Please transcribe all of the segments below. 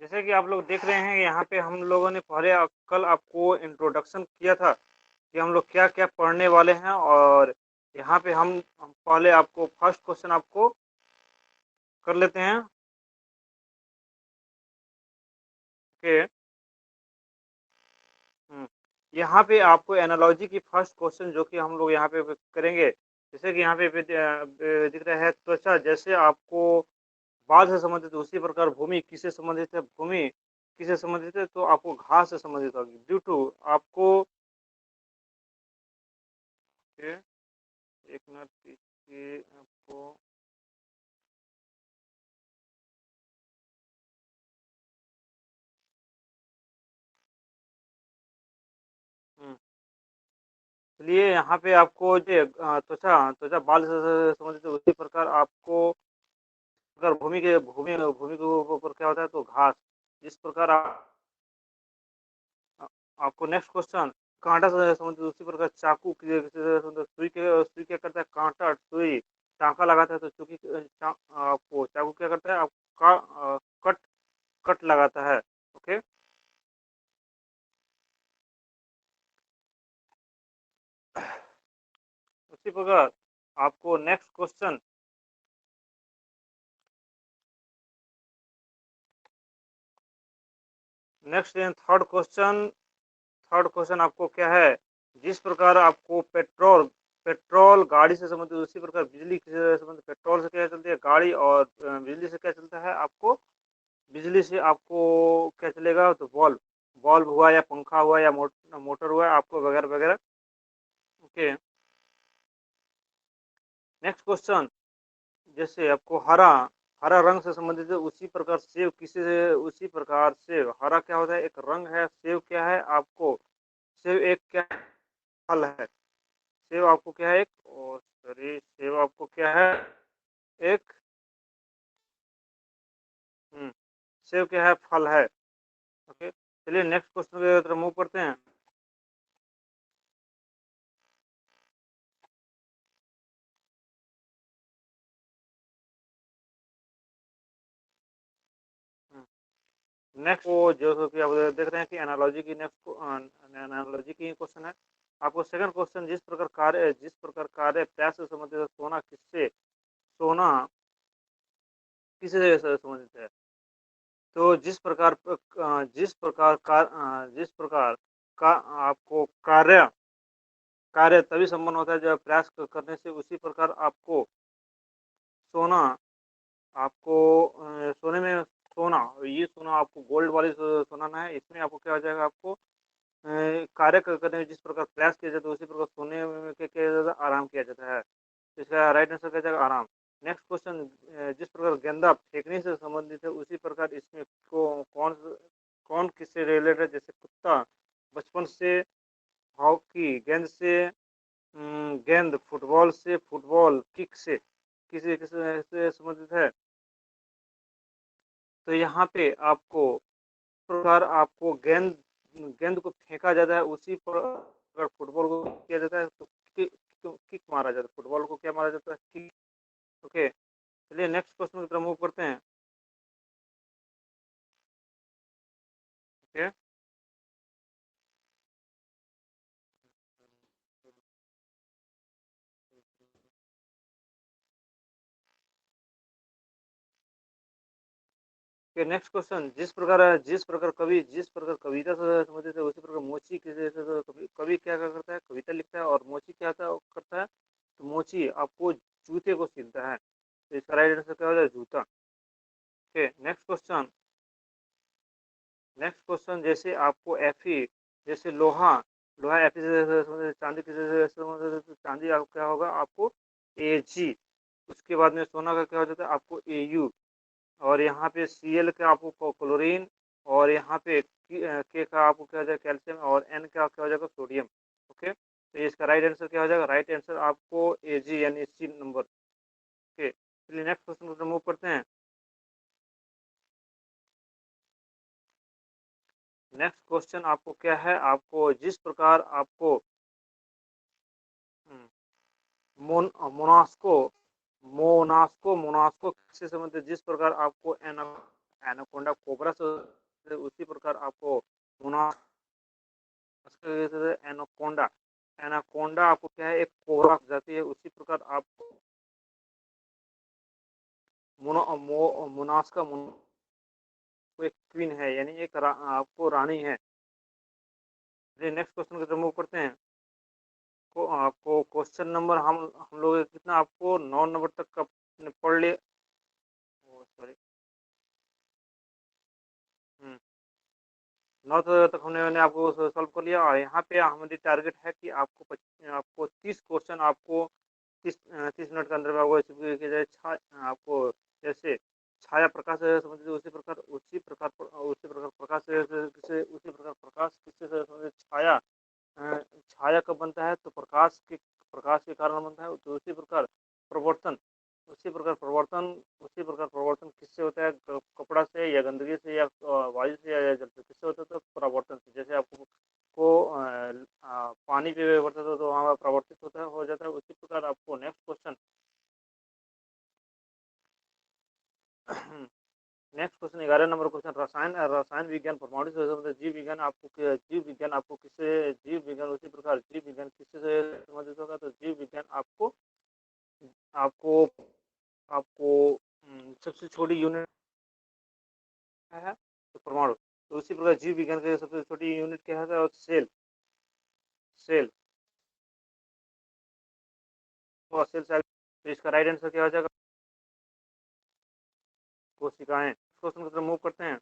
जैसे कि आप लोग देख रहे हैं यहाँ पे हम लोगों ने पहले कल आपको इंट्रोडक्शन किया था कि हम लोग क्या-क्या पढ़ने वाले हैं और यहाँ पे हम पहले आपको फर्स्ट क्वेश्चन आपको कर लेते हैं। ओके। हुँ। यहाँ पे आपको एनालॉजी की फर्स्ट क्वेश्चन जो कि हम लोग यहाँ पे करेंगे, जैसे कि यहाँ पे दिख रहा है त्वचा जैसे आपको बाल से संबंधित उसी प्रकार भूमि किससे संबंधित है? भूमि किससे संबंधित है? तो आपको घास से संबंधित होगी। ड्यू टू आपको ये 1 मिनट ये आपको हुँ, चलिए यहाँ पे आपको जो त्वचा त्वचा बाल से संबंधित है उसी प्रकार आपको अगर भूमि के ऊपर क्या होता है तो घास। जिस प्रकार अ, आपको नेक्स्ट क्वेश्चन काँटा से संबंधित उसी प्रकार चाकू के सुई क्या करता है काँटा सुई टाँका लगाता है तो चूंकि आपको चाकू क्या करता है आपका कट कट लगाता है। ओके। उसी प्रकार आपको next question next third question आपको क्या है जिस प्रकार आपको पेट्रोल पेट्रोल गाड़ी से संबंधित उसी प्रकार बिजली से संबंधित पेट्रोल से क्या चलती है गाड़ी और बिजली से क्या चलता है आपको बिजली से आपको क्या चलेगा तो बल्ब हुआ या पंखा हुआ या मोटर हुआ आपको वगैरह वगैरह। ओके। नेक्स्ट क्वेश्चन जैसे आपको हरा हरा रंग से संबंधित है उसी प्रकार सेव किसी से उसी प्रकार सेव हरा क्या होता है एक रंग है सेव क्या है आपको सेव एक क्या फल है सेव आपको क्या है एक और सॉरी सेव आपको क्या है एक सेव क्या है फल है। ओके चलिए नेक्स्ट क्वेश्चन की तरफ मूव करते हैं। नेक्स्ट वो जो कि आप देख रहे हैं कि एनालॉजी की नेक्स्ट एनालॉजी की क्वेश्चन है आपको सेकंड क्वेश्चन जिस प्रकार कार्य प्रयास से संबंधित है, सोना किससे संबंधित है तो जिस प्रकार का आपको कार्य तभी संपन्न होता है जब प्रयास करने से उसी प्रकार आपको सोना आपको सोने में सोना ये सोना आपको गोल्ड वाली सोना ना है इसमें आपको क्या हो जाएगा आपको कार्य करने में जिस प्रकार प्रयास किया जाता है उसी प्रकार सोने में क्या किया जाता है आराम किया जाता है। इसका राइट आंसर क्या जाएगा आराम। नेक्स्ट क्वेश्चन जिस प्रकार गेंदा फेंकने से संबंधित है उसी प्रकार इसमें कौन किससे रिलेटेड है जैसे कुत्ता बचपन से हॉकी गेंद से गेंद फुटबॉल किक से किसी किसी से संबंधित है तो यहाँ पे आपको प्रकार आपको गेंद गेंद को फेंका जाता है उसी पर अगर फुटबॉल को किया जाता है तो किक मारा जाता है फुटबॉल को क्या मारा जाता है किक। ओके चलिए नेक्स्ट क्वेश्चन की तरफ मूव करते हैं। ओके नेक्स्ट क्वेश्चन जिस प्रकार कविता से संबंधित है उसी प्रकार मोची कवि क्या करता है कविता लिखता है और मोची क्या करता है तो मोची आपको जूते को सिलता है तो इसका राइट आंसर क्या होता है जूता। ओके नेक्स्ट क्वेश्चन जैसे आपको एफी जैसे लोहा लोहा एफी से संबंधित चांदी किसी से संबंधित तो चांदी आपको क्या होगा आपको एजी। उसके बाद में सोना का क्या हो जाता है आपको एयू और यहाँ पे सीएल का आपको क्लोरीन और यहाँ पे के का आपको क्या हो जाएगा कैल्शियम और एन का क्या हो जाएगा सोडियम। ओके तो इसका राइट आंसर क्या हो जाएगा राइट आंसर आपको एजी यानी सी नंबर। ओके चलिए नेक्स्ट क्वेश्चन को मूव करते हैं। नेक्स्ट क्वेश्चन आपको क्या है आपको जिस प्रकार आपको हम्म, मोनास्को मोनास्को मोनास्को से संबंधित जिस प्रकार आपको एनाकोंडा कोबरा से उसी प्रकार आपको मोनास्क एनाकोंडा एनाकोंडा आपको क्या है, एक कोबरा जाती है, उसी प्रकार आपको मोनास्का एक क्वीन है, यानी एक आपको रानी है। नेक्स्ट क्वेश्चन की तरफ मूव करते हैं। आपको क्वेश्चन नंबर हम लोग कितना आपको 9 नंबर तक का पढ़ लिया। सॉरी, 9 तक हमने आपको सॉल्व कर लिया। और यहाँ पे हमारी टारगेट है कि आपको 30 क्वेश्चन आपको 30 मिनट के अंदर में आपको जैसे छाया प्रकाश से संबंधित उसी प्रकार प्रकाश किससे संबंधित छाया छाया कब बनता है, तो प्रकाश के कारण बनता है। तो प्रवर्तन उसी प्रकार प्रवर्तन किससे होता है, कपड़ा से या गंदगी से या वायु से या जल से, किससे होता है, तो प्रवर्तन से। जैसे आपको पानी पे वर्तित हो तो वहाँ प्रवर्तित होता है, हो जाता है। उसी प्रकार आपको next question next question 11 number question, रसायन विज्ञान परमाणु से संबंधित जीव विज्ञान उसी प्रकार जीव विज्ञान किससे संबंधित होगा, तो जीव विज्ञान आपको आपको आपको सबसे छोटी यूनिट है तो परमाणु। तो उसी प्रकार जीव विज्ञान की सबसे छोटी यूनिट क्या है, और सेल और सेल साइज। तो इसका राइट आंसर क्या हो जाएगा, कोशिकाएं। क्वेश्चन की तरफ मूव करते हैं।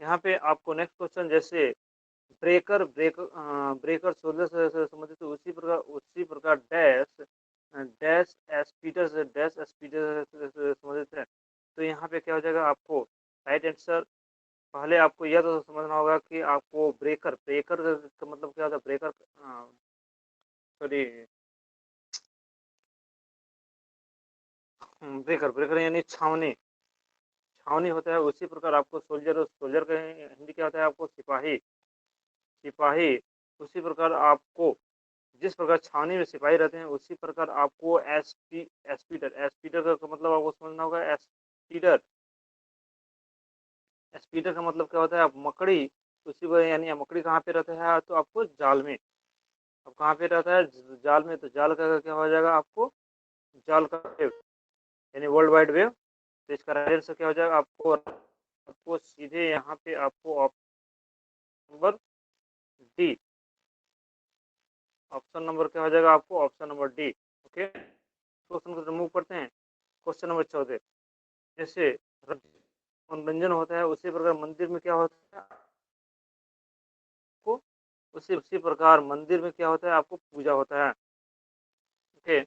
यहाँ पे आपको नेक्स्ट क्वेश्चन जैसे ब्रेकर सोलर से संबंधित, उसी प्रकार डैश एस्पीडर से संबंधित है। तो यहाँ पे क्या हो जाएगा, आपको राइट आंसर पहले आपको यह तो समझना होगा कि आपको ब्रेकर का मतलब क्या होता है। सॉरी, ब्रेकर यानी छावनी होता है। उसी प्रकार आपको सोल्जर का हिंदी क्या होता है, आपको सिपाही। उसी प्रकार आपको जिस प्रकार छावनी में सिपाही रहते हैं, उसी प्रकार आपको एस्पीडर का मतलब आपको समझना होगा। एस्पीडर का मतलब क्या होता है, आप मकड़ी। उसी पर यानी मकड़ी कहाँ पे रहता है, तो आपको जाल में। अब कहाँ पे रहता है, जाल में। तो जाल का क्या हो जाएगा, आपको जाल का वेव यानी वर्ल्ड वाइड वेव। तो इसका राइट आंसर क्या हो जाएगा, आपको सीधे यहाँ पे आपको नंबर डी, ऑप्शन नंबर क्या हो जाएगा, आपको option number D. Okay, question को मूव करते हैं। क्वेश्चन नंबर 14, जैसे मनोरंजन होता है, उसी प्रकार मंदिर में क्या होता है, आपको उसी प्रकार मंदिर में क्या होता है, आपको पूजा होता है। ओके,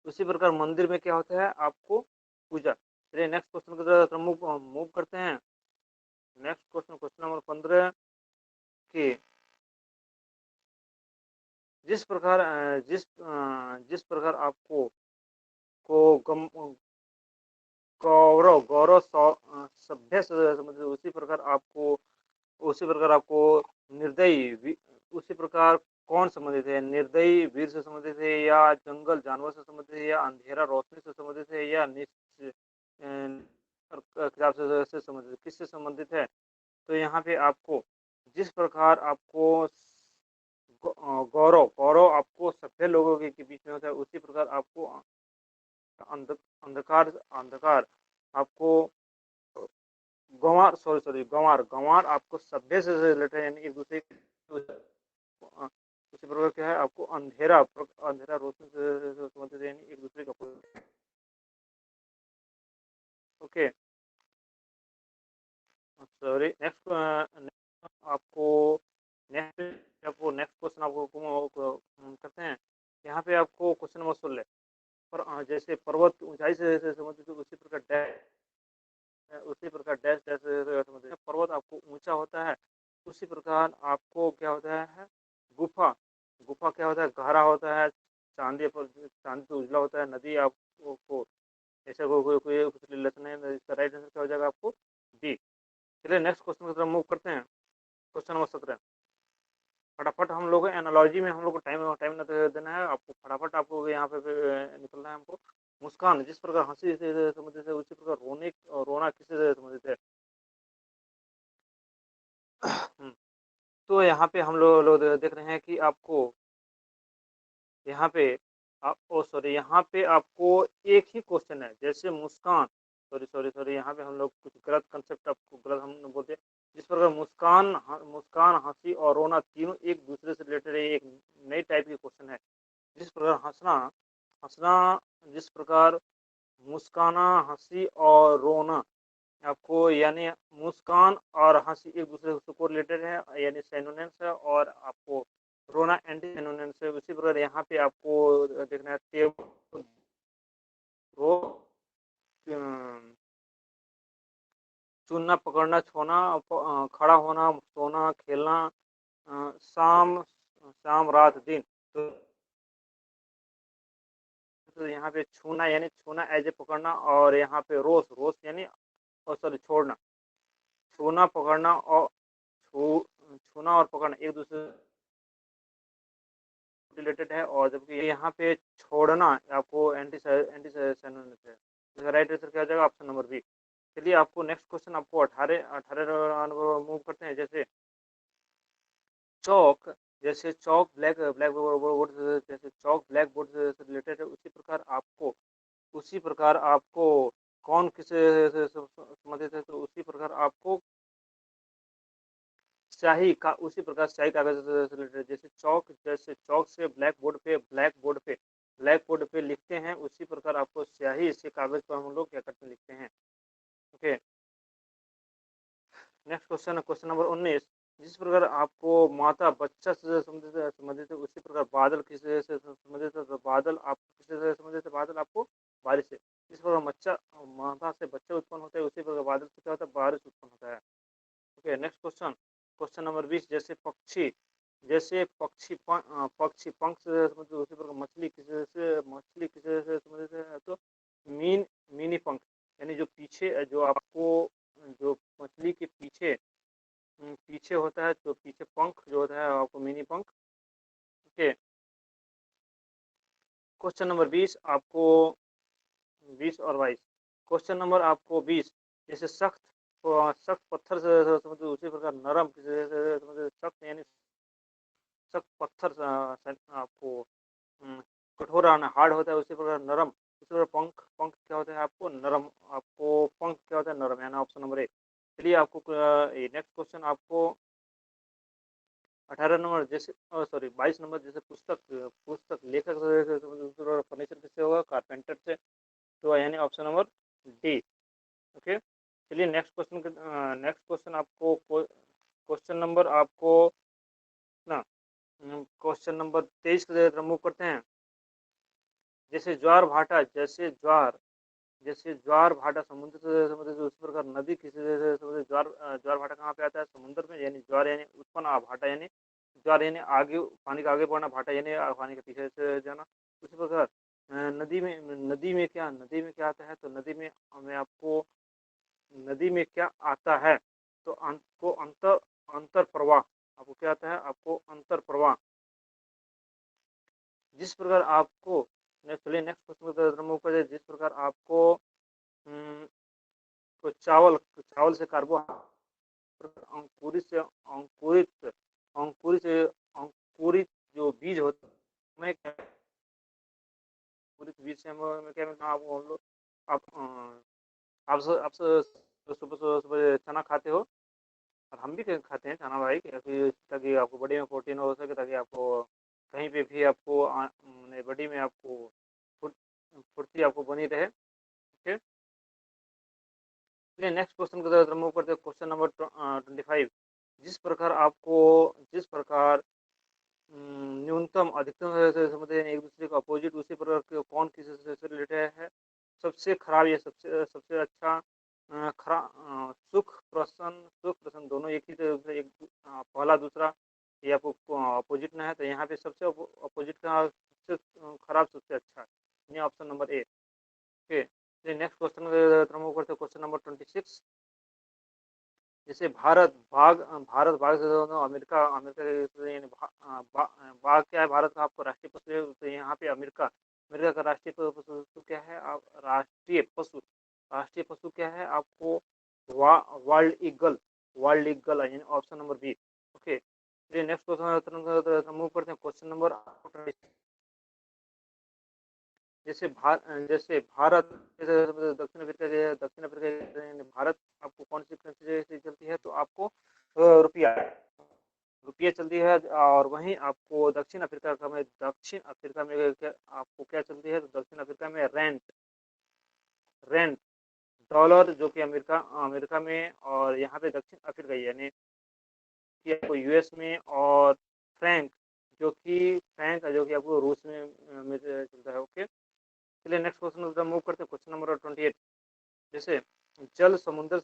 उसी प्रकार मंदिर में क्या होता है, आपको पूजा। चलिए नेक्स्ट क्वेश्चन की तरफ मूव करते हैं। नेक्स्ट क्वेश्चन नंबर 15 की जिस प्रकार आपको को गम गौरव गौरव सभ्य से मतलब उसी प्रकार आपको निर्दयी उसी प्रकार कौन संबंधित है, निर्दयी वीर से संबंधित है, या जंगल जानवर से संबंधित है, या अंधेरा रोशनी से संबंधित है, या किताब से संबंधित, किससे संबंधित है। तो यहाँ पे आपको जिस प्रकार आपको गौरव आपको सभ्य लोगों के बीच में होता है, उसी प्रकार आपको अंधकार अंधकार आपको गंवार आपको सभ्य से रिलेटेड, यानी एक दूसरे उसी प्रकार क्या है, आपको अंधेरा रोशनी से संबंधित, यानी एक दूसरे का। ओके, सॉरी, नेक्स्ट आपको नेक्स्ट क्वेश्चन आपको करते हैं। यहाँ पे आपको क्वेश्चन नंबर 16 पर जैसे पर्वत ऊंचाई से संबंधित, उसी प्रकार डैश डैश से संबंधित पर्वत आपको ऊंचा होता है, उसी प्रकार आपको क्या होता है, गुफा गुफा क्या होता है, गहरा होता है। चांदी पे उजला होता है। नदी आपको ऐसा कोई कुछ रिलेशन है। इसका राइट आंसर क्या हो जाएगा, आपको डी। चलिए नेक्स्ट क्वेश्चन की तरफ मूव करते हैं। क्वेश्चन नंबर 17, फटाफट हम लोग एनालॉजी में हम लोग को टाइम टाइम न देना है, आपको फटाफट आपको यहाँ पे निकलना है हमको। मुस्कान जिस प्रकार हंसी से समझते थे उसी प्रकार रोने रोना किसे समझते थे। तो यहाँ पे हम लोग देख रहे हैं कि आपको यहाँ पे ओ सॉरी, यहाँ पे आपको एक ही क्वेश्चन है, जैसे मुस्कान, सॉरी सॉरी सॉरी, यहाँ पे हम लोग कुछ गलत कंसेप्ट आपको गलत हम बोलते हैं। जिस प्रकार मुस्कान, हंसी और रोना तीनों एक दूसरे से रिलेटेड है, एक नई टाइप की क्वेश्चन है। जिस प्रकार हंसना हंसना जिस प्रकार मुस्काना, हंसी और रोना आपको यानी मुस्कान और हंसी एक दूसरे से कोरिलेटेड है, यानी सिनोनिम्स है, और आपको रोना एंटी सिनोनिम्स है। उसी प्रकार यहाँ पे आपको देखना है टेबल, रो, चुनना, पकड़ना, छोना, खड़ा होना, सोना, खेलना, शाम शाम, रात, दिन। तो यहाँ पे छूना यानी छूना एज ए पकड़ना, और यहाँ पे रोस रोस यानी सॉरी छोड़ना। छूना, पकड़ना और छूना और पकड़ना एक दूसरे रिलेटेड है, और जबकि यहाँ पे छोड़ना आपको एंटी एंटी सिनोनिम्स है। इसका राइट आंसर क्या हो जाएगा? Option number B. चलिए आपको नेक्स्ट क्वेश्चन आपको 18 मूव करते हैं। जैसे चौक, जैसे चौक ब्लैक ब्लैक बोर्ड, जैसे चौक ब्लैक बोर्ड से रिलेटेड है, उसी प्रकार आपको कौन किसे संबंधित है? तो उसी प्रकार आपको स्याही का उसी प्रकार स्याही कागज से रिलेटेड, जैसे चौक से ब्लैक बोर्ड पे लिखते हैं, उसी प्रकार आपको स्याही से कागज पर हम लोग क्या करते लिखते हैं। ओके, नेक्स्ट क्वेश्चन है क्वेश्चन नंबर 19। जिस प्रकार आपको माता बच्चा से संबंधित है, उसी प्रकार बादल किससे संबंधित है? तो बादल आप किससे संबंधित है? बादल आपको बारिश से। जिस प्रकार माता से बच्चा उत्पन्न होता है, उसी प्रकार बादल से क्या होता है? बारिश उत्पन्न होता है। Okay, next question question number 20। पक्षी पंख से संबंधित, उसी प्रकार मछली किसे से संबंधित है? तो मिनी पंख, यानी जो पीछे जो आपको जो मछली के पीछे पीछे होता है, तो पीछे पंख जो होता है आपको मिनी पंख। ओके, क्वेश्चन नंबर 20 आपको 20 और 22। क्वेश्चन नंबर आपको 20, जैसे सख्त पत्थर से समझो, उसी प्रकार नरम किसी से समझो, सख्त यानी सख्त पत्थर आपको कठोर आना हार्ड होता है, उसी प्रकार नरम, उसी प्रकार पंख पंख क्या होता है? आपको नरम, आपको पंख क्या होता है? नरम, यानी ऑप्शन नंबर ए। चलिए आपको नेक्स्ट क्वेश्चन आपको 18 नंबर, जैसे सॉरी 22 नंबर, जैसे पुस्तक लेखक फर्नीचर किससे होगा? कारपेंटर से। तो यानी ऑप्शन नंबर डी। ओके, चलिए नेक्स्ट क्वेश्चन आपको क्वेश्चन नंबर आपको ना क्वेश्चन नंबर 23 मूव करते हैं। जैसे ज्वार भाटा समुद्र से संबंधित, उसी प्रकार नदी किसी से संबंधित। ज्वार भाटा कहाँ पे आता है? समुद्र में, यानी ज्वार यानी उत्पन्न, भाटा यानी ज्वार यानी आगे, पानी का आगे बढ़ना, भाटा यानी पानी के पीछे से जाना। उसी प्रकार नदी में क्या आता है? तो नदी में क्या आता है? तो आपको अंतर प्रवाह, आपको क्या आता है? आपको अंतर प्रवाह। जिस प्रकार आपको चलिए नेक्स्ट क्वेश्चन मूव करिए। जिस प्रकार आपको तो चावल से अंकुरित से अंकुरित अंकुरित से अंकुरित जो बीज होता है, अंकुरित बीज से हम क्या आप हम लोग आप आप सुबह सुबह चना खाते हो, और हम भी खाते हैं चना भाई, ताकि आपको बॉडी में प्रोटीन हो सके, ताकि आपको कहीं पे भी आपको बॉडी में आपको फुर्ती आपको बनी रहे। ठीक है, नेक्स्ट क्वेश्चन की तरफ मूव करते हैं। Question number 25। जिस प्रकार न्यूनतम अधिकतम से संबंधित एक दूसरे का अपोजिट, उसी प्रकार कौन किसी से रिलेटेड है? सबसे खराब या सबसे सबसे अच्छा, सुख प्रसन्न दोनों एक ही तरह से, एक पहला दूसरा, ये आपको अपोजिट ना है, तो यहाँ पे सबसे अपोजिट का सबसे खराब सबसे अच्छा, यानी option number A. Okay, next question move करते हैं। Question number 26। जैसे भारत भाग से दोनों अमेरिका अमेरिका यानी बाघ क्या है भारत का आपको राष्ट्रीय पशु है, तो यहाँ पे अमेरिका अमेरिका का राष्ट्रीय पशु क्या है आप राष्ट्रीय पशु क्या है आपको वर्ल्ड ईगल यानी ऑप्शन नंबर बी। ओके, चलिए नेक्स्ट क्वेश्चन मूव करते हैं। क्वेश्चन नंबर जैसे दक्षिण अफ्रीका यानी भारत आपको कौन सी करेंसी से चलती है, तो आपको रुपया रुपये चलती है। और वहीं आपको दक्षिण अफ्रीका में आपको क्या चलती है, तो दक्षिण अफ्रीका में रेंट डॉलर जो कि अमेरिका अमेरिका में, और यहाँ पे दक्षिण अफ्रीका यानी कि आपको यूएस में, और फ्रैंक जो कि आपको रूस में चलता है। ओके, चलिए नेक्स्ट क्वेश्चन मूव करते हैं। Question number 28। जैसे जल समुद्र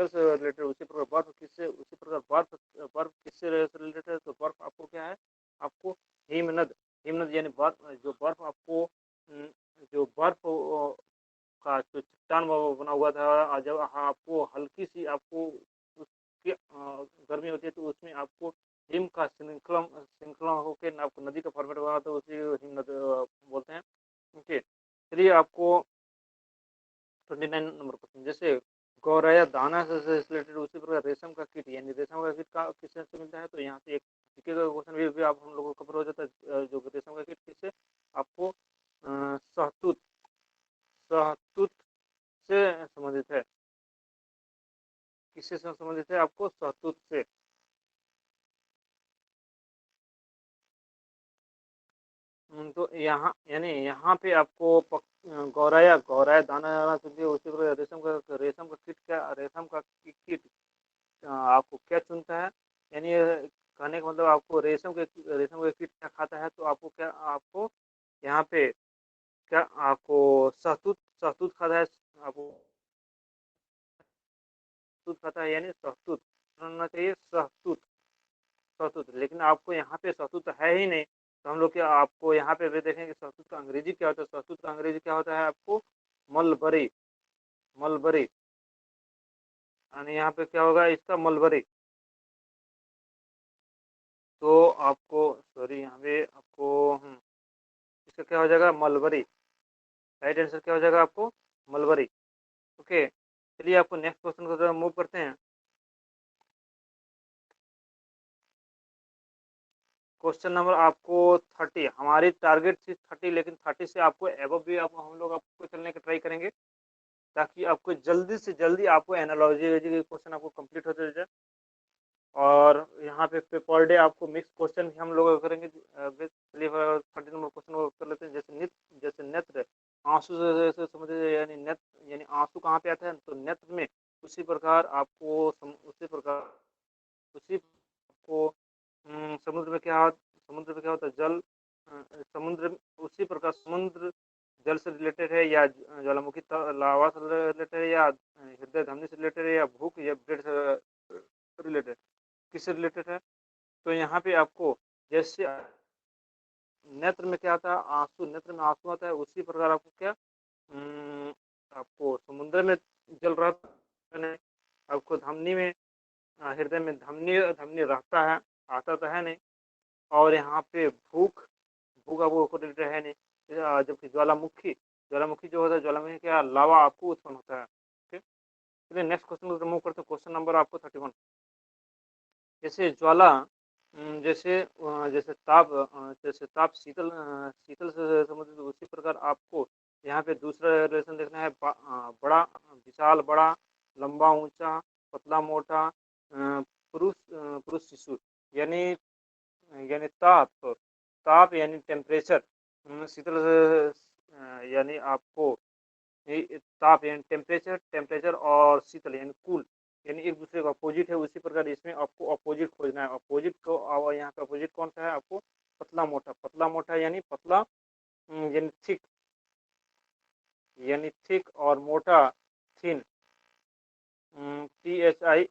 से रिलेटेड उसी प्रकार बर्फ किससे रिलेटेड है, तो बर्फ आपको क्या है आपको हिमनद यानी बर्फ आपको जो बर्फ का जो चट्टान बना हुआ था, जब आपको हल्की सी आपको उसकी गर्मी होती है तो उसमें आपको हिम का श्रृंखला होकर आपको नदी का फॉर्मेट बना तो उसी हिमनद बोलते हैं। ओके, चलिए आपको 29 नंबर क्वेश्चन। जैसे गौरैया दाना से रिलेटेड उसी प्रकार रेशम का कीट यानी रेशम का कीट का किससे मिलता है, तो यहाँ से एक जीके का क्वेश्चन भी आप हम लोगों को कवर हो जाता है। जो रेशम का कीट किससे आपको शहतूत शहतूत से संबंधित है। किससे संबंधित है आपको शहतूत से। तो यहाँ पे आपको गौरैया दाना चुनती है उसी प्रकार रेशम का कीट आपको क्या चुनता है, यानी कहने का मतलब आपको रेशम के कीट क्या खाता है, तो आपको यहाँ पे क्या आपको शहतूत शहतूत खाता है। आपको शहतूत खाता है यानी शहतूत सुनना चाहिए शहतूत शहतूत, लेकिन आपको यहाँ पे शहतूत है ही नहीं, तो हम लोग क्या आपको यहाँ पे भी देखेंगे शहतूत का अंग्रेजी क्या होता है। शहतूत का अंग्रेजी क्या होता है आपको मलबरी मलबरी, यानी यहाँ पे क्या होगा इसका मलबरी। तो आपको सॉरी यहाँ पे आपको इसका क्या हो जाएगा मलबरी। राइट आंसर क्या हो जाएगा आपको मलबरी। ओके, चलिए आपको नेक्स्ट क्वेश्चन को जरा मूव करते हैं। क्वेश्चन नंबर आपको 30। हमारी टारगेट थी 30, लेकिन 30 से आपको एबव भी हम लोग आपको चलने का ट्राई करेंगे, ताकि आपको जल्दी से जल्दी आपको एनालॉजी क्वेश्चन आपको कंप्लीट होते जाए। और यहाँ पे पर डे आपको मिक्स क्वेश्चन भी हम लोग करेंगे। चलिए 30 नंबर क्वेश्चन को कर लेते हैं। जैसे नेत्र आंसू से समझे, यानी नेत्र यानी आंसू कहाँ पे आता है, तो नेत्र में। उसी प्रकार आपको उसी को समुद्र में क्या होता है जल समुद्र उसी प्रकार समुद्र जल से रिलेटेड है, या ज्वालामुखी लावा से रिलेटेड है, या हृदय धमनी से रिलेटेड है, या भूख या ब्लड से रिलेटेड, किससे रिलेटेड है। तो यहाँ पे आपको जैसे नेत्र में क्या आता है नेत्र में आंसू आता है, उसी प्रकार आपको क्या आपको समुद्र में जल रहता है, आपको धमनी में हृदय में धमनी धमनी रहता है, आता तो है नहीं। और यहाँ पे भूख भूख आपको रिलेटेड है नहीं। जबकि ज्वालामुखी ज्वालामुखी जो होता है ज्वालामुखी क्या लावा आपको उत्पन्न होता है। ठीक, चलिए नेक्स्ट क्वेश्चन को मूव करते हैं। क्वेश्चन नंबर आपको 31। जैसे ज्वाला जैसे ताप शीतल से संबंधित, उसी प्रकार आपको यहाँ पे दूसरा रिलेशन देखना है। बड़ा विशाल बड़ा लंबा ऊंचा पतला मोटा पुरुष शिशु, यानी यानी ताप यानी टेम्परेचर शीतल यानी आपको ताप यानी टेम्परेचर और शीतल यानी कूल, यानी एक दूसरे का अपोजिट है। उसी प्रकार इसमें आपको अपोजिट खोजना है। अपोजिट को यहाँ पे अपोजिट कौन सा है आपको पतला मोटा यानी पतला यानी थिक और मोटा थिन THI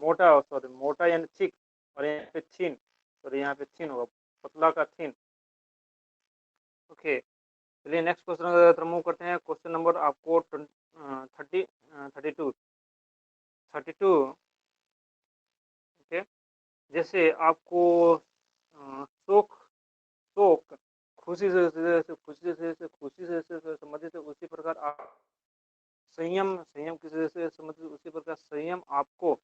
मोटा यानी थिक, और यहाँ पे थिन होगा पतला का थिन। ओके, चलिए नेक्स्ट क्वेश्चन मूव करते हैं। क्वेश्चन नंबर आपको 32 32 32 ओके। जैसे आपको शोक शोक खुशी से संबंधित है, उसी प्रकार आप संयम किसी से संबंधित, उसी प्रकार संयम आपको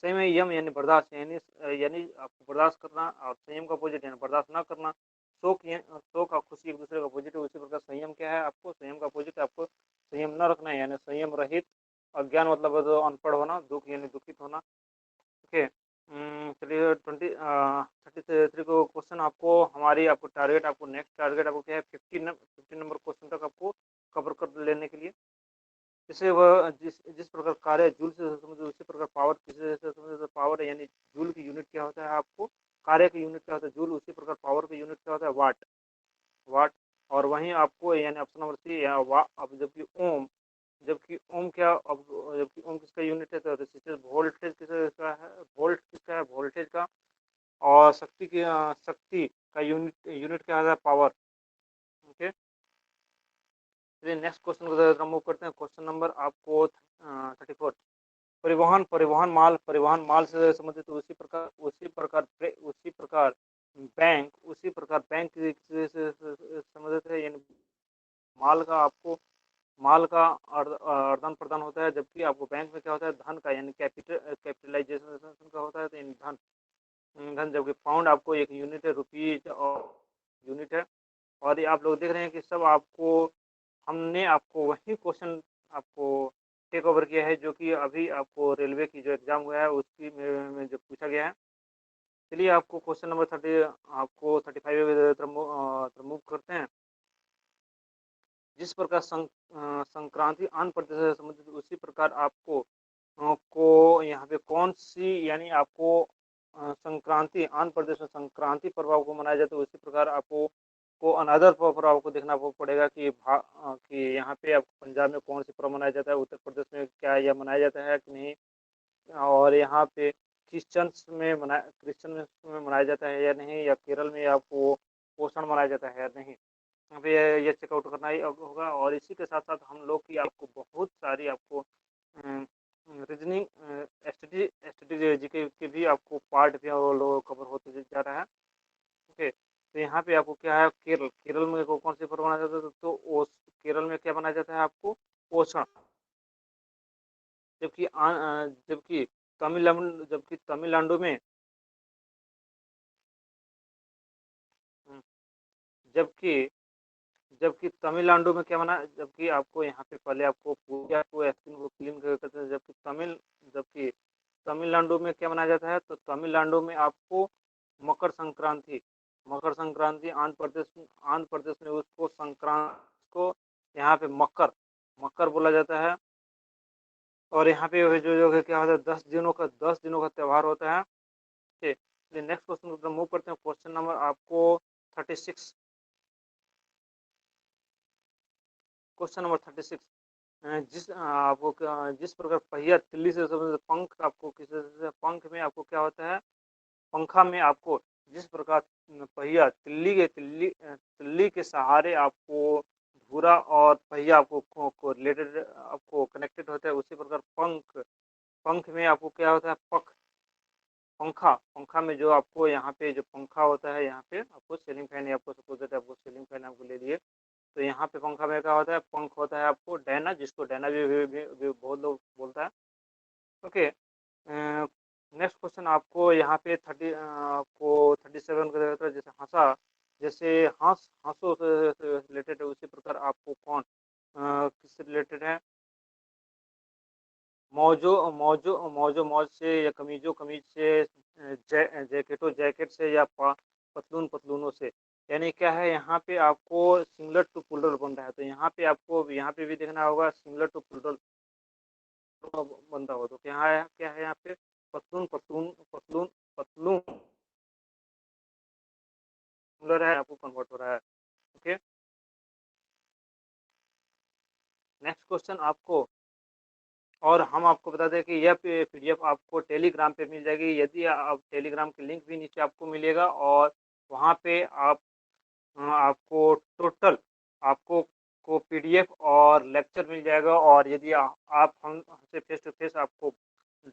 संयम यानी बर्दाश्त, यानी आपको बर्दाश्त करना, और संयम का अपोजिट यानी बर्दाश्त ना करना। शोक और खुशी एक दूसरे का अपोजिट है, उसी प्रकार संयम क्या है, आपको संयम का अपोजिट है, आपको संयम न रखना है यानी संयम रहित। अज्ञान मतलब जो अनपढ़ होना, दुख यानी दुखित होना। ओके। चलिए 33 को क्वेश्चन आपको हमारी आपको टारगेट, आपको नेक्स्ट टारगेट आपको क्या है, 15 नंबर क्वेश्चन तक आपको कवर कर लेने के लिए। जैसे वह जिस प्रकार कार्य जूल से संबंधित, उसी प्रकार पावर किसी से संबंधित, पावर यानी जूल की यूनिट क्या होता है, आपको कार्य की यूनिट क्या होता है जूल, उसी प्रकार पावर की यूनिट क्या होता है वाट। वाट और वहीं आपको यानी ऑप्शन नंबर सी या अब जबकि ओम क्या, अब जबकि ओम किसका यूनिट है, तो रेजिस्टेंस वोल्टेज किसका है, वोल्ट किसका है, वोल्टेज का। और शक्ति का यूनिट क्या होता है, पावर। ओके। चलिए नेक्स्ट क्वेश्चन को मूव करते हैं। क्वेश्चन नंबर आपको 34। परिवहन माल से संबंधित, उसी प्रकार बैंक से संबंधित है, यानी माल का आपको माल का आदान प्रदान होता है, जबकि आपको बैंक में क्या होता है, धन का यानी कैपिटलाइजेशन का होता है, तो यानी धन। जबकि पाउंड आपको एक यूनिट है, रुपीज और यूनिट है। और ये आप लोग देख रहे हैं कि सब आपको हमने आपको वही क्वेश्चन आपको टेक ओवर किया है, जो कि अभी आपको रेलवे की जो एग्जाम हुआ है उसकी में जो पूछा गया है। चलिए आपको क्वेश्चन नंबर 35 तरफ मूव करते हैं। जिस प्रकार संक्रांति आंध्र प्रदेश से संबंधित, उसी प्रकार आपको को यहाँ पे कौन सी यानी आपको संक्रांति आंध्र प्रदेश में संक्रांति पर्व को मनाया जाता है, उसी प्रकार आपको अनदर पर्व को देखना पड़ेगा कि यहाँ पे आपको पंजाब में कौन सी पर्व मनाया जाता है, उत्तर प्रदेश में क्या यह मनाया जाता है कि नहीं, और यहाँ पे क्रिश्चियन में मनाया जाता है या नहीं, या केरल में आपको पोषण मनाया जाता है या नहीं। यहाँ पे ये चेकआउट करना ही होगा। और इसी के साथ साथ हम लोग की आपको बहुत सारी आपको रीजनिंग स्ट्रेटेजी के भी आपको पार्ट भी कवर होते जा रहा है। ओके। तो यहाँ पे आपको क्या है, केरल में कौन सी पर्व मनाया जाता है, तो केरल में क्या मनाया जाता है, आपको पोषण। जबकि तमिलनाडु में जबकि जबकि तमिलनाडु में क्या मना, जबकि आपको यहाँ पे पहले आपको पूजा को एक्शन को क्लीन करते हैं, जबकि तमिलनाडु में क्या मनाया जाता है, तो तमिलनाडु में आपको मकर संक्रांति आंध्र प्रदेश में उसको संक्रांति को यहाँ पे मकर मकर बोला जाता है। और यहाँ पे जो क्या होता है, 10 दिनों का त्यौहार होता है। ठीक है। नेक्स्ट क्वेश्चन मूव करते हैं। क्वेश्चन नंबर आपको 36। Question number 36। जिस प्रकार पहिया तिल्ली से संबंधित, पंख में आपको क्या होता है, पंखा में आपको जिस प्रकार पहिया तिल्ली के सहारे आपको धुरा और पहिया आपको रिलेटेड आपको कनेक्टेड होता है, उसी प्रकार पंख में आपको क्या होता है, पंखा में जो आपको यहाँ पे जो पंखा होता है, यहाँ पे आपको सीलिंग फैन, आपको सपोज देता है, आपको सीलिंग फैन आपको ले लिए, तो यहाँ पे पंखा में क्या होता है, पंख होता है आपको डैना, जिसको डैना भी बहुत लोग बोलता है। ओके। नेक्स्ट क्वेश्चन आपको यहाँ पे 37 का देता है, जैसे हंसो से रिलेटेड है, उसी प्रकार आपको कौन किससे रिलेटेड है, मौज से, या कमीज से, जैकेट से, या पतलूनों से। यानी क्या है, यहाँ पे आपको सिमिलर टू प्लूरल बन रहा है, तो यहाँ पे भी देखना होगा सिमिलर टू प्लूरल बनता हो, तो क्या है यहाँ पे, पतलून पतलून पतलून पतलून सिमिलर है, आपको कन्वर्ट हो रहा है। ओके। नेक्स्ट क्वेश्चन आपको, और हम आपको बता दें कि यह पीडीएफ आपको टेलीग्राम पे मिल जाएगी। यदि आप टेलीग्राम के लिंक भी नीचे आपको मिलेगा, और वहाँ पे आपको टोटल आपको आपको पीडीएफ और लेक्चर मिल जाएगा। और यदि आप हमसे फेस टू फेस आपको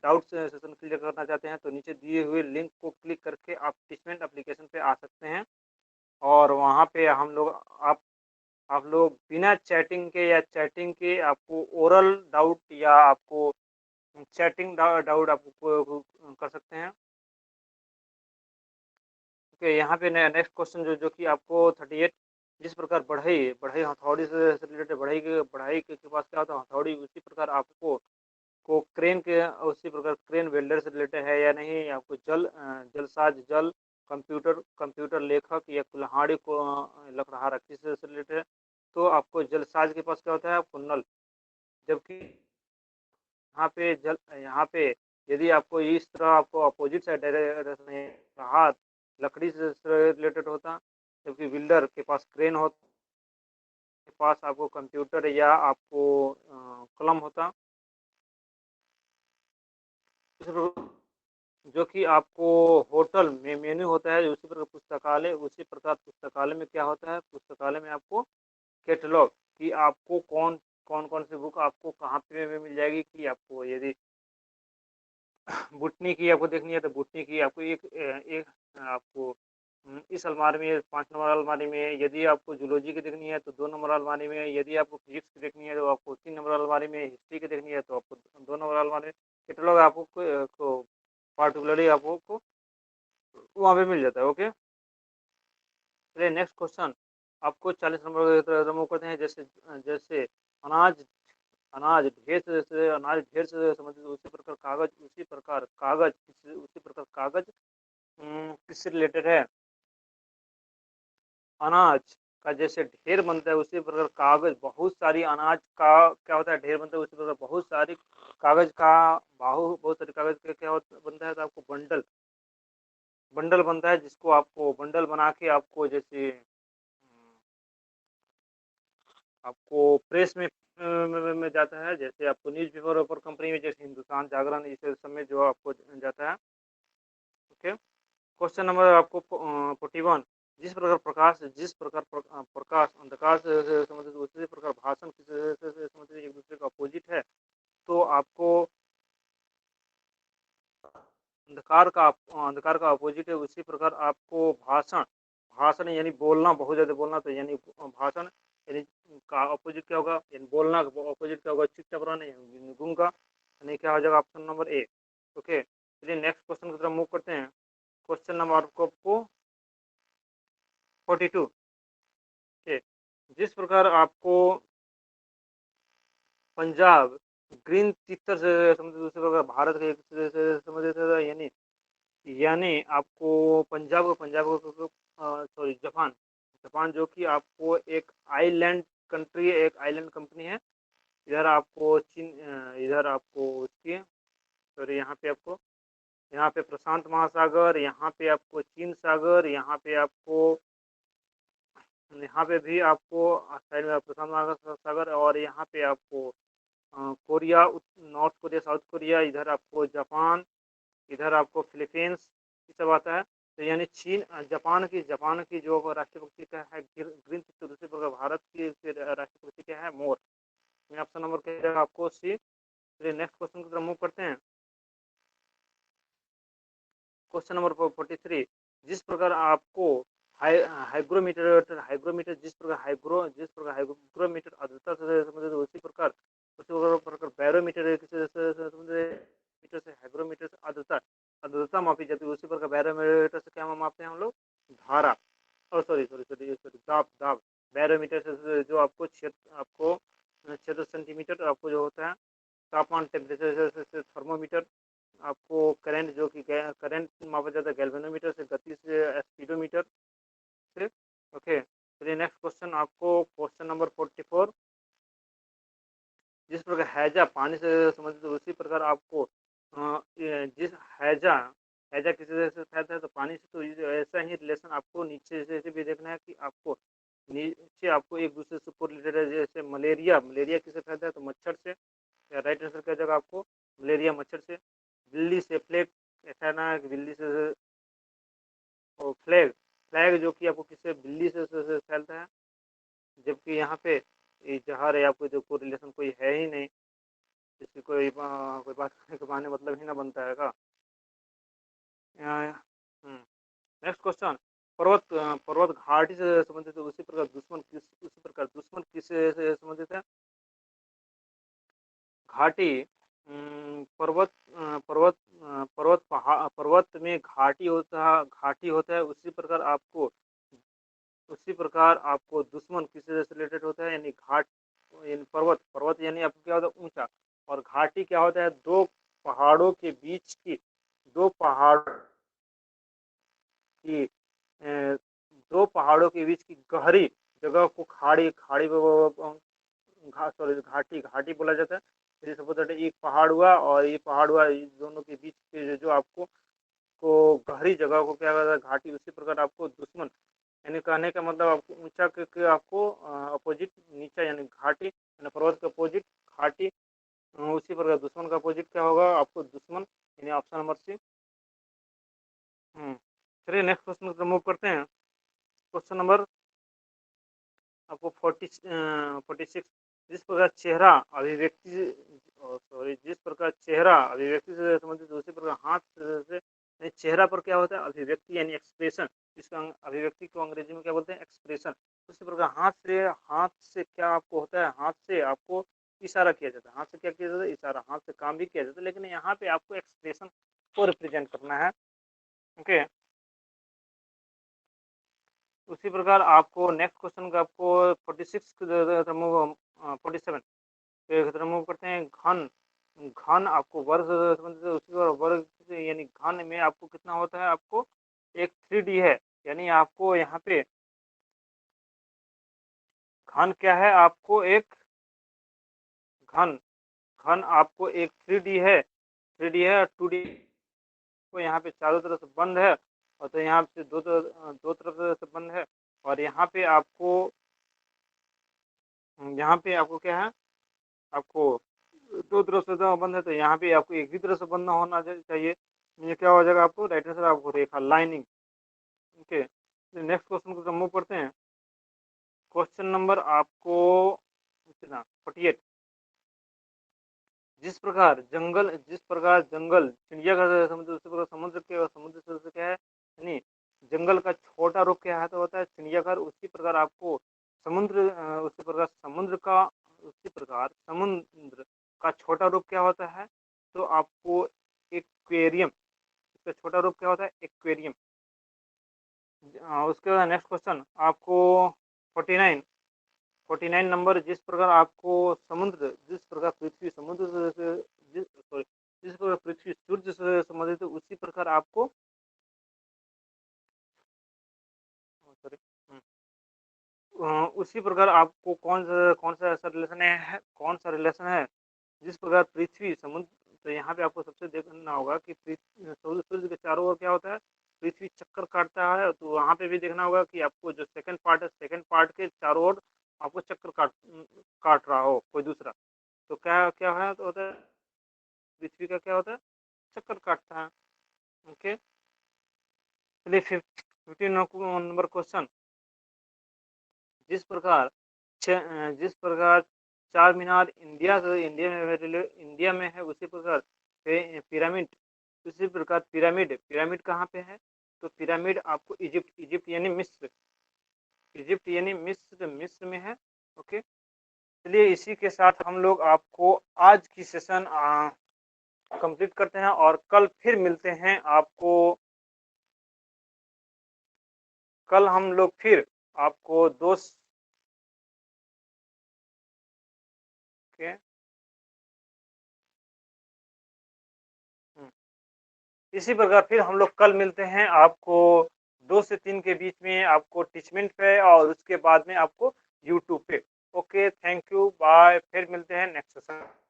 डाउट सेशन क्लियर करना चाहते हैं तो नीचे दिए हुए लिंक को क्लिक करके आप टीचमेंट एप्लीकेशन पे आ सकते हैं। और वहाँ पे हम लोग आप लोग बिना चैटिंग के या चैटिंग के आपको ओरल डाउट या आपको चैटिंग डाउट आपको कर सकते हैं। ओके, यहाँ पे नेक्स्ट क्वेश्चन जो कि आपको 38, जिस प्रकार बढ़ई बढ़ई हथौड़ी से रिलेटेड बढ़ई के पास क्या होता है हथौड़ी, उसी प्रकार आपको क्रेन के उसी प्रकार क्रेन वेल्डर से रिलेटेड है या नहीं। आपको जलसाज जल कंप्यूटर लेखक या कुल्हाड़ी को लकड़हारा किस से रिलेटेड है। तो आपको जलसाज के पास क्या होता है कुन्नल। जबकि यहाँ पे यदि आपको इस तरह आपको अपोजिट साइड डायरेक्शन है हाथ लकड़ी से रिलेटेड होता, जबकि बिल्डर के पास क्रेन होता, के पास आपको कंप्यूटर या आपको कलम होता। जो कि आपको होटल में मेन्यू होता है उसी प्रकार पुस्तकालय में क्या होता है, पुस्तकालय में आपको कैटलॉग कि आपको कौन कौन सी बुक आपको कहाँ पे मिल जाएगी। कि आपको यदि बुटनी की आपको देखनी है तो बुटनी की आपको एक आपको इस अलमारी में 5 नंबर अलमारी में। यदि आपको जूलॉजी की देखनी है तो 2 नंबर अलमारी में। यदि आपको फिजिक्स की देखनी है तो आपको 3 नंबर अलमारी में। हिस्ट्री की देखनी है तो आपको 2 नंबर अलमारी में। कैटलॉग आपको पार्टिकुलरली आपको वहाँ पे मिल जाता है। ओके, चलिए नेक्स्ट क्वेश्चन आपको 40 नंबर रिमूव करते हैं। जैसे जैसे अनाज अनाज ढेर से संबंधित उसी प्रकार कागज किससे रिलेटेड है। अनाज का जैसे ढेर बनता है उसी प्रकार कागज बहुत सारी अनाज का क्या होता है ढेर बनता है उसी प्रकार बहुत सारी कागज का बहुत सारी कागज का क्या बनता है तो आपको बंडल बनता है। जिसको आपको बंडल बना के आपको जैसे आपको प्रेस में जाता है। जैसे आपको न्यूज़पेपर पेपर कंपनी में जैसे हिंदुस्तान जागरण इस समय जो आपको जाता है। ओके, क्वेश्चन नंबर आपको 41, जिस प्रकार प्रकाश अंधकार से संबंधित उसी प्रकार भाषण से संबंधित एक दूसरे का अपोजिट है। तो आपको अंधकार का अपोजिट है उसी प्रकार आपको भाषण भाषण यानी बोलना बहुत ज्यादा बोलना तो यानी भाषण यानी का अपोजिट क्या होगा, यानी बोलना का अपोजिट क्या होगा चुपचाप रहना यानी गूंगा यानी क्या हो जाएगा ऑप्शन नंबर ए। ओके, चलिए नेक्स्ट क्वेश्चन की तरफ मूव करते हैं। क्वेश्चन नंबर आपको 42, जिस प्रकार आपको पंजाब ग्रीन तितर से संबंधित दूसरे प्रकार भारत के से संबंधित है। यानी यानी आपको पंजाब को सॉरी जापान जो कि आपको एक आइलैंड कंट्री है, एक आइलैंड कंपनी है। इधर आपको चीन इधर आपको उसकी सॉरी यहाँ पे प्रशांत महासागर, यहाँ पे आपको चीन सागर, यहाँ पे भी आपको साइड में प्रशांत महासागर और यहाँ पे आपको Korea north Korea south Korea, इधर आपको जापान, इधर आपको फिलीपींस ये सब आता है। तो यानी जापान की जो राष्ट्रीय पक्षी क्या है ग्रीन तो दूसरी प्रकार भारत की राष्ट्रीय पक्षी क्या है मोर। ऑप्शन नंबर क्या है आपको सी। चलिए नेक्स्ट क्वेश्चन की तरफ मूव करते हैं। क्वेश्चन नंबर 43, जिस प्रकार आपको हाइग्रोमीटर जिस प्रकार हाइग्रोमीटर आर्द्रता से संबंधित उसी प्रकार बैरोमीटर मीटर से हाइग्रोमीटर से आर्द्रता मापी जाती है। उसी प्रकार बैरोमीटर से क्या मापते हैं हम लोग धारा और सॉरी दाब दाब। बैरोमीटर से जो आपको क्षेत्र सेंटीमीटर आपको जो होता है तापमान टेम्परेचर से थर्मोमीटर। आपको करंट जो कि करंट मापा जाता है गैल्वेनोमीटर से, गति से स्पीडोमीटर से। ओके, चलिए नेक्स्ट क्वेश्चन आपको क्वेश्चन नंबर 44, जिस प्रकार हैजा पानी से संबंधित उसी प्रकार आपको जिस हैजा हैजा किसी से फैलता है तो पानी से। तो ऐसा ही रिलेशन आपको नीचे से भी देखना है कि आपको नीचे आपको एक दूसरे से कोरिलेटेड है। जैसे मलेरिया किससे फैलता है तो मच्छर से। राइट आंसर क्या जगह आपको मलेरिया मच्छर से। बिल्ली से प्लेग ऐसा ना कि बिल्ली से फ्लैग जो कि आपको किससे बिल्ली से फैलता है। जबकि यहाँ पे इजहार है या कोई कोई रिलेशन कोई है ही नहीं, इसकी कोई बात करने के बहाने मतलब ही ना बनता है का। नेक्स्ट क्वेश्चन, पर्वत घाटी से संबंधित है, उसी प्रकार दुश्मन किससे से संबंधित है। घाटी पर्वत पर्वत में घाटी होता है, उसी प्रकार आपको दुश्मन किससे रिलेटेड होता है, यानी घाट यानी पर्वत यानी आपको क्या होता है ऊंचा, और घाटी क्या होता है दो पहाड़ की दो पहाड़ों के बीच की गहरी जगह को खाड़ी खाड़ी सॉरी घाटी घाटी बोला जाता है। जैसे सपोज एक पहाड़ हुआ और ये पहाड़ हुआ, इस दोनों के बीच के जो आपको गहरी जगह को क्या कहता है घाटी, उसी प्रकार आपको दुश्मन यानी कहने का मतलब आपको ऊंचा के आपको अपोजिट नीचा यानी घाटी यानी पर्वत का अपोजिट घाटी, उसी प्रकार दुश्मन का अपोजिट क्या होगा आपको दुश्मन, यानी ऑप्शन नंबर सी। चलिए नेक्स्ट क्वेश्चन को मूव करते हैं। क्वेश्चन नंबर आपको 46, जिस प्रकार चेहरा अभिव्यक्ति से संबंधित उसी प्रकार हाथ से चेहरा पर क्या होता है अभिव्यक्ति यानी एक्सप्रेशन, जिसका अभिव्यक्ति को अंग्रेजी में क्या बोलते हैं एक्सप्रेशन। उसी प्रकार हाथ से क्या आपको होता है, हाथ से आपको इशारा किया जाता है, हाथ से क्या किया जाता है इशारा, हाथ से काम भी किया जाता है, लेकिन यहाँ पे आपको एक्सप्रेशन को रिप्रेजेंट करना है। ओके, उसी प्रकार आपको नेक्स्ट क्वेश्चन का आपको 46 47 रिमूव करते हैं। घन घन आपको वर्ग उसी वर्ग यानी घन में आपको कितना होता है, आपको एक 3D है, यानी आपको यहाँ पे घन क्या है, आपको एक घन घन आपको एक 3D है 2D को यहाँ पे चारों तरफ से बंद है, और तो यहाँ पे दो तरफ से बंद है, और यहाँ पे आपको क्या है, आपको दो तरफ से बंद है, तो यहाँ पे आपको एक ही तरफ से बंद होना चाहिए। ये क्या हो जाएगा आपको राइट आंसर आपको रेखा लाइनिंग। ओके, नेक्स्ट क्वेश्चन को मूव करते हैं। क्वेश्चन नंबर आपको 48, जिस प्रकार जंगल चिड़ियाघर से समुद्र, उसी प्रकार समुद्र से क्या है, यानी जंगल का छोटा रूप क्या है तो होता है चिड़ियाघर, उसी प्रकार आपको समुद्र का छोटा रूप क्या होता है, तो आपको एक्वेरियम, इसका छोटा रूप क्या होता है एक्वेरियम। उसके बाद नेक्स्ट क्वेश्चन आपको 49 नंबर, जिस प्रकार पृथ्वी समुद्र से जिस प्रकार पृथ्वी सूर्य से संबंधित है, उसी प्रकार आपको उसी प्रकार आपको कौन सा ऐसा रिलेशन है जिस प्रकार पृथ्वी समुद्र, तो यहाँ पे आपको सबसे देखना होगा कि सूर्य के चारों ओर क्या होता है पृथ्वी चक्कर काटता है, तो वहाँ पे भी देखना होगा कि आपको जो सेकंड पार्ट के चारों ओर आपको चक्कर काट रहा हो कोई दूसरा, तो क्या क्या है तो होता है पृथ्वी का क्या होता है चक्कर काटता है। ओके, चलिए 15 नंबर क्वेश्चन, जिस प्रकार चार मीनार इंडिया में है, उसी प्रकार पिरामिड पिरामिड कहाँ पे है, तो पिरामिड आपको इजिप्ट यानी मिस्र में है। ओके, चलिए इसी के साथ हम लोग आपको आज की सेशन कंप्लीट करते हैं, और कल फिर मिलते हैं आपको, कल हम लोग फिर आपको के इसी प्रकार फिर हम लोग कल मिलते हैं आपको 2 से 3 के बीच में, आपको टीचमेंट पे और उसके बाद में आपको यूट्यूब पे। ओके, थैंक यू, बाय, फिर मिलते हैं नेक्स्ट सेशन।